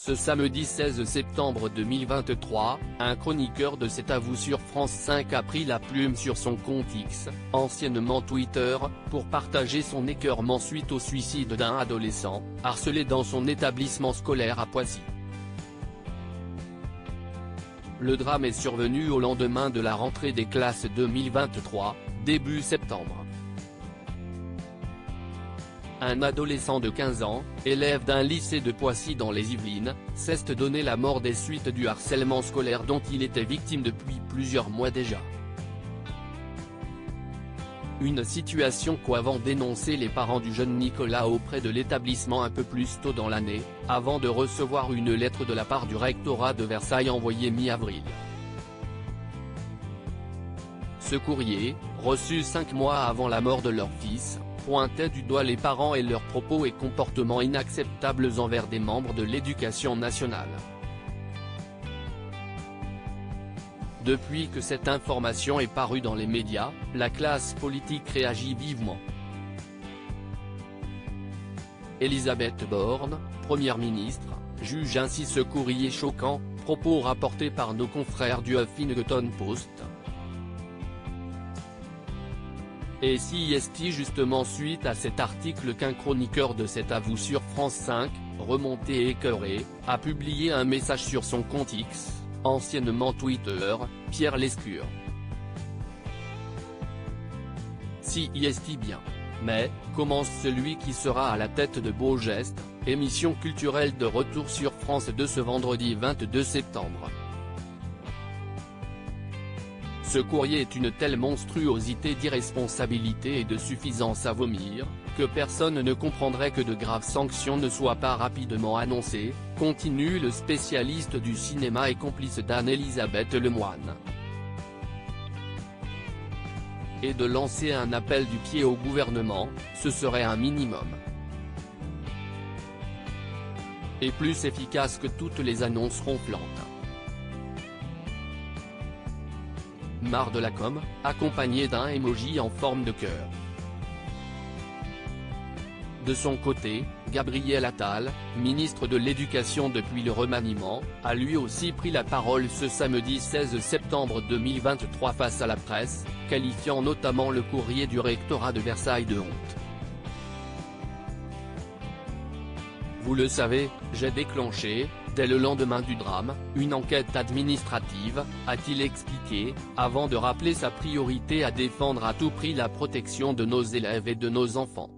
Ce samedi 16 septembre 2023, un chroniqueur de C'est à vous sur France 5 a pris la plume sur son compte X, anciennement Twitter, pour partager son écœurement suite au suicide d'un adolescent, harcelé dans son établissement scolaire à Poissy. Le drame est survenu au lendemain de la rentrée des classes 2023, début septembre. Un adolescent de 15 ans, élève d'un lycée de Poissy dans les Yvelines, s'est donné la mort des suites du harcèlement scolaire dont il était victime depuis plusieurs mois déjà. Une situation qu'avaient dénoncé les parents du jeune Nicolas auprès de l'établissement un peu plus tôt dans l'année, avant de recevoir une lettre de la part du rectorat de Versailles envoyée mi-avril. Ce courrier, reçu 5 mois avant la mort de leur fils, pointait du doigt les parents et leurs propos et comportements inacceptables envers des membres de l'éducation nationale. Depuis que cette information est parue dans les médias, la classe politique réagit vivement. Elisabeth Borne, Première ministre, juge ainsi ce courrier choquant, propos rapportés par nos confrères du Huffington Post. Et si est justement suite à cet article qu'un chroniqueur de C'est à vous sur France 5, remonté et écœuré, a publié un message sur son compte X, anciennement Twitter, Pierre Lescure. Si est bien. Mais, commence celui qui sera à la tête de Beaux Gestes, émission culturelle de retour sur France 2 ce vendredi 22 septembre. Ce courrier est une telle monstruosité d'irresponsabilité et de suffisance à vomir, que personne ne comprendrait que de graves sanctions ne soient pas rapidement annoncées, continue le spécialiste du cinéma et complice d'Anne-Elisabeth Lemoine. Et de lancer un appel du pied au gouvernement, ce serait un minimum. Et plus efficace que toutes les annonces ronflantes. Marre de la com, accompagné d'un emoji en forme de cœur. De son côté, Gabriel Attal, ministre de l'Éducation depuis le remaniement, a lui aussi pris la parole ce samedi 16 septembre 2023 face à la presse, qualifiant notamment le courrier du rectorat de Versailles de honte. Vous le savez, j'ai déclenché, dès le lendemain du drame, une enquête administrative, a-t-il expliqué, avant de rappeler sa priorité à défendre à tout prix la protection de nos élèves et de nos enfants.